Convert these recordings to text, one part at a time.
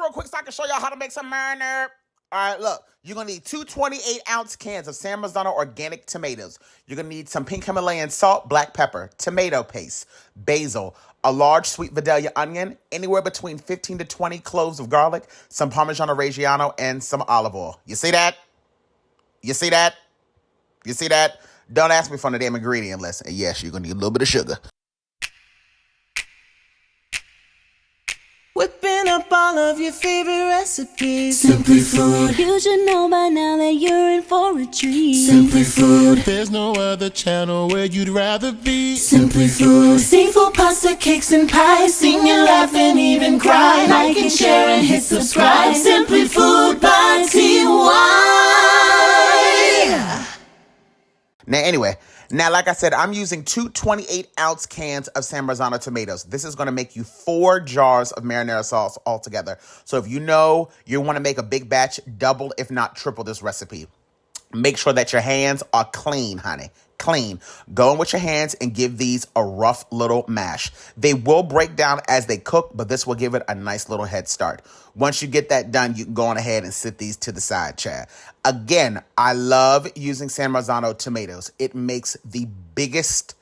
real quick so I can show y'all how to make some marinara. All right, look, you're going to need two 28-ounce cans of San Marzano organic tomatoes. You're going to need some pink Himalayan salt, black pepper, tomato paste, basil, a large sweet Vidalia onion, anywhere between 15 to 20 cloves of garlic, some Parmigiano Reggiano, and some olive oil. You see that? You see that? You see that? Don't ask me for the damn ingredient list. And yes, you're going to need a little bit of sugar. Whipping up all of your favorite recipes. Simply Food. You should know by now that you're in for a treat. Simply Food. There's no other channel where you'd rather be. Simply Food. Seafood, pasta, cakes, and pies. Sing and laugh and even cry. Like and share and hit subscribe. Simply Food by TY. Now, like I said, I'm using two 28-ounce cans of San Marzano tomatoes. This is going to make you 4 jars of marinara sauce altogether. So if you know you want to make a big batch, double, if not triple this recipe. Make sure that your hands are clean, honey. Clean. Go in with your hands and give these a rough little mash. They will break down as they cook, but this will give it a nice little head start. Once you get that done, you can go on ahead and sit these to the side, Chad. Again, I love using San Marzano tomatoes. It makes the biggest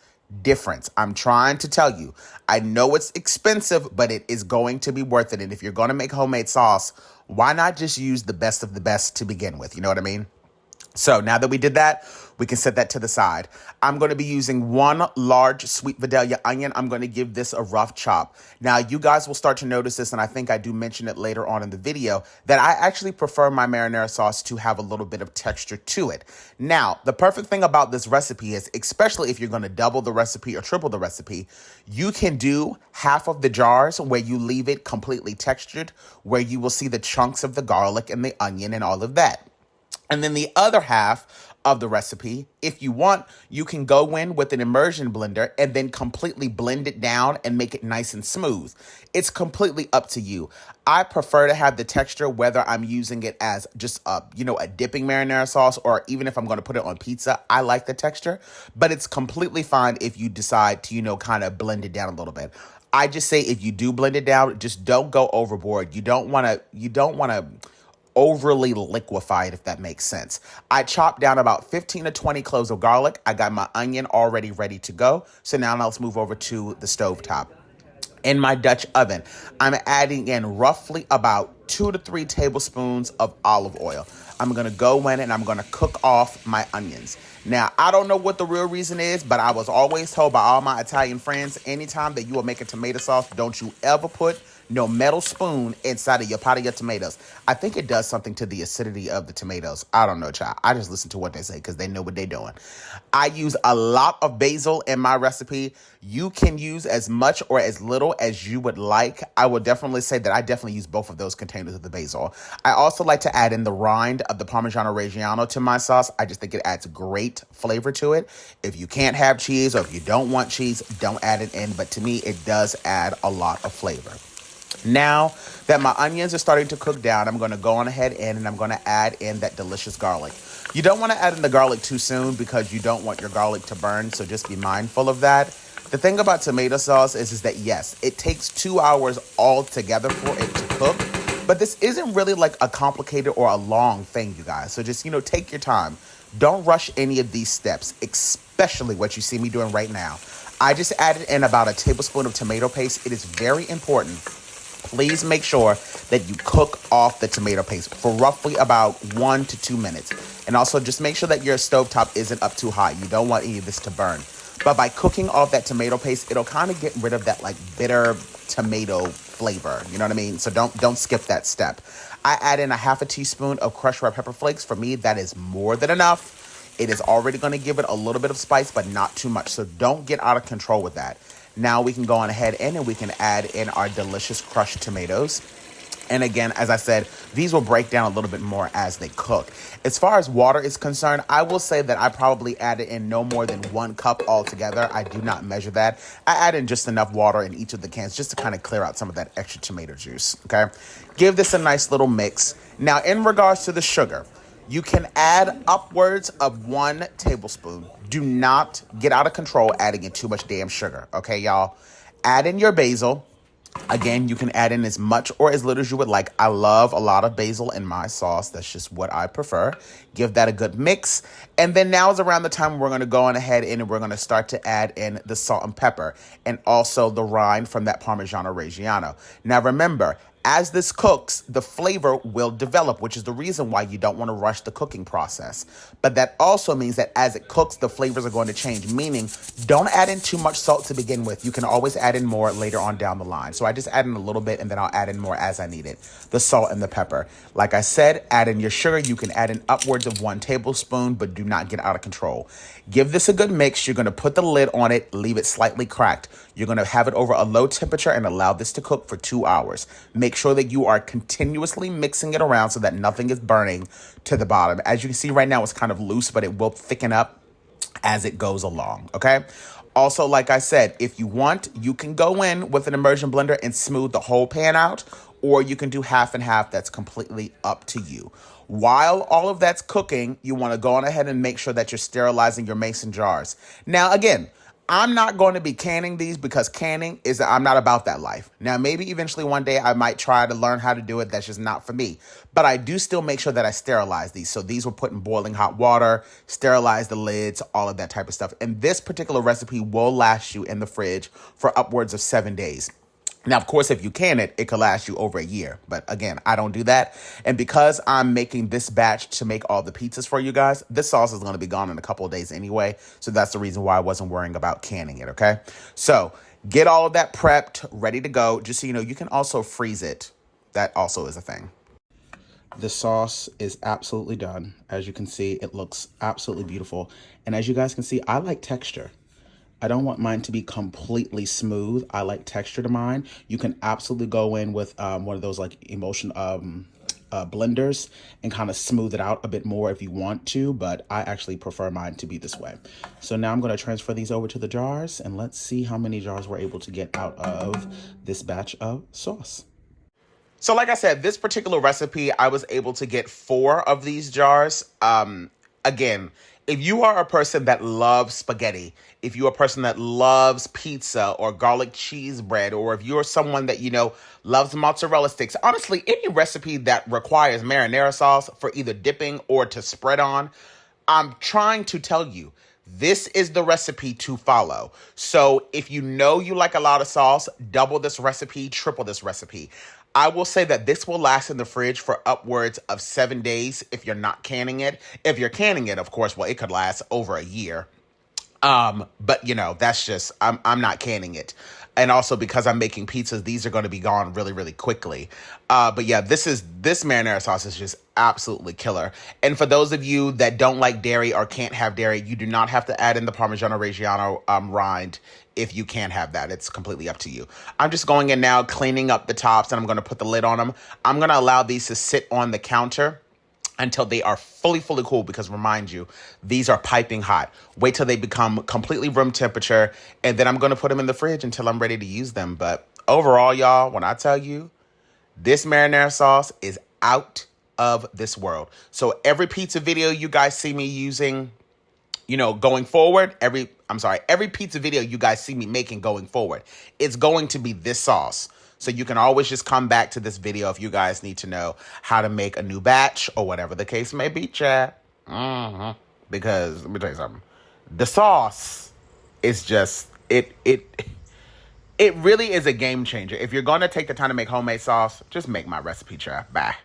difference. I'm trying to tell you. I know it's expensive, but it is going to be worth it. And if you're going to make homemade sauce, why not just use the best of the best to begin with? You know what I mean? So now that we did that, we can set that to the side. I'm going to be using 1 large sweet Vidalia onion. I'm going to give this a rough chop. Now, you guys will start to notice this, and I think I do mention it later on in the video, that I actually prefer my marinara sauce to have a little bit of texture to it. Now, the perfect thing about this recipe is, especially if you're going to double the recipe or triple the recipe, you can do half of the jars where you leave it completely textured, where you will see the chunks of the garlic and the onion and all of that. And then the other half of the recipe, if you want, you can go in with an immersion blender and then completely blend it down and make it nice and smooth. It's completely up to you. I prefer to have the texture whether I'm using it as just a dipping marinara sauce, or even if I'm going to put it on pizza. I like the texture, but it's completely fine if you decide to, kind of blend it down a little bit. I just say if you do blend it down, just don't go overboard. You don't want to overly liquefied, if that makes sense. I chopped down about 15 to 20 cloves of garlic. I got my onion already ready to go. So now let's move over to the stovetop. In my Dutch oven, I'm adding in roughly about 2 to 3 tablespoons of olive oil. I'm going to go in and I'm going to cook off my onions. Now, I don't know what the real reason is, but I was always told by all my Italian friends, anytime that you will make a tomato sauce, don't you ever put no metal spoon inside of your pot of your tomatoes. I think it does something to the acidity of the tomatoes. I don't know, child. I just listen to what they say because they know what they're doing. I use a lot of basil in my recipe. You can use as much or as little as you would like. I would definitely say that I definitely use both of those containers of the basil. I also like to add in the rind of the Parmigiano Reggiano to my sauce. I just think it adds great flavor to it. If you can't have cheese or if you don't want cheese, don't add it in. But to me, it does add a lot of flavor. Now that my onions are starting to cook down, I'm going to go on ahead and I'm going to add in that delicious garlic. You don't want to add in the garlic too soon because you don't want your garlic to burn, so just be mindful of that. The thing about tomato sauce is that, yes, it takes 2 hours altogether for it to cook, but this isn't really like a complicated or a long thing, you guys. So just, take your time. Don't rush any of these steps, especially what you see me doing right now. I just added in about a tablespoon of tomato paste. It is very important. Please make sure that you cook off the tomato paste for roughly about 1 to 2 minutes. And also just make sure that your stovetop isn't up too high. You don't want any of this to burn. But by cooking off that tomato paste, it'll kind of get rid of that bitter tomato flavor. You know what I mean? So don't skip that step. I add in a half a teaspoon of crushed red pepper flakes. For me, that is more than enough. It is already going to give it a little bit of spice, but not too much. So don't get out of control with that. Now we can go on ahead and we can add in our delicious crushed tomatoes. And again, as I said, these will break down a little bit more as they cook. As far as water is concerned, I will say that I probably added in no more than 1 cup altogether. I do not measure that. I add in just enough water in each of the cans just to kind of clear out some of that extra tomato juice, okay? Give this a nice little mix. Now, in regards to the sugar, you can add upwards of 1 tablespoon. Do not get out of control adding in too much damn sugar, okay, y'all? Add in your basil. Again, you can add in as much or as little as you would like. I love a lot of basil in my sauce. That's just what I prefer. Give that a good mix. And then now is around the time we're going to go on ahead and we're going to start to add in the salt and pepper and also the rind from that Parmigiano Reggiano. Now remember, as this cooks, the flavor will develop, which is the reason why you don't want to rush the cooking process. But that also means that as it cooks, the flavors are going to change, meaning don't add in too much salt to begin with. You can always add in more later on down the line. So I just add in a little bit and then I'll add in more as I need it. The salt and the pepper. Like I said, add in your sugar. You can add in upwards of 1 tablespoon, but do not get out of control. Give this a good mix. You're going to put the lid on it, leave it slightly cracked. You're going to have it over a low temperature and allow this to cook for 2 hours. Make sure that you are continuously mixing it around so that nothing is burning to the bottom. As you can see right now, it's kind of loose, but it will thicken up as it goes along, okay? Also, like I said, if you want, you can go in with an immersion blender and smooth the whole pan out, or you can do half and half. That's completely up to you. While all of that's cooking, you want to go on ahead and make sure that you're sterilizing your mason jars. Now, again, I'm not going to be canning these because canning is, I'm not about that life. Now, maybe eventually one day I might try to learn how to do it. That's just not for me. But I do still make sure that I sterilize these. So these were put in boiling hot water, sterilize the lids, all of that type of stuff. And this particular recipe will last you in the fridge for upwards of 7 days. Now, of course, if you can it could last you over a year. But again, I don't do that. And because I'm making this batch to make all the pizzas for you guys, this sauce is going to be gone in a couple of days anyway. So that's the reason why I wasn't worrying about canning it, okay? So get all of that prepped, ready to go. Just so you know, you can also freeze it. That also is a thing. The sauce is absolutely done. As you can see, it looks absolutely beautiful. And as you guys can see, I like texture. I don't want mine to be completely smooth. I like texture to mine. You can absolutely go in with one of those like blenders and kind of smooth it out a bit more if you want to, but I actually prefer mine to be this way. So now I'm going to transfer these over to the jars and let's see how many jars we're able to get out of this batch of sauce. So like I said, this particular recipe, I was able to get 4 of these jars. Again, if you are a person that loves spaghetti, if you're a person that loves pizza or garlic cheese bread, or if you're someone that, you know, loves mozzarella sticks, honestly, any recipe that requires marinara sauce for either dipping or to spread on, I'm trying to tell you, this is the recipe to follow. So if you know you like a lot of sauce, double this recipe, triple this recipe. I will say that this will last in the fridge for upwards of 7 days if you're not canning it. If you're canning it, of course, well, it could last over a year. But you know, that's just, I'm not canning it. And also because I'm making pizzas, these are going to be gone really, really quickly. But yeah, this marinara sauce is just absolutely killer. And for those of you that don't like dairy or can't have dairy, you do not have to add in the Parmigiano Reggiano rind if you can't have that. It's completely up to you. I'm just going in now, cleaning up the tops, and I'm going to put the lid on them. I'm going to allow these to sit on the counter until they are fully cool, because remind you, these are piping hot. Wait till they become completely room temperature, and then I'm going to put them in the fridge until I'm ready to use them. But overall, y'all, when I tell you, this marinara sauce is out of this world. So every pizza video you guys see me using, you know, going forward, every pizza video you guys see me making going forward, it's going to be this sauce. So you can always just come back to this video if you guys need to know how to make a new batch or whatever the case may be, chat. Because let me tell you something. The sauce is just, it really is a game changer. If you're going to take the time to make homemade sauce, just make my recipe, chat. Bye.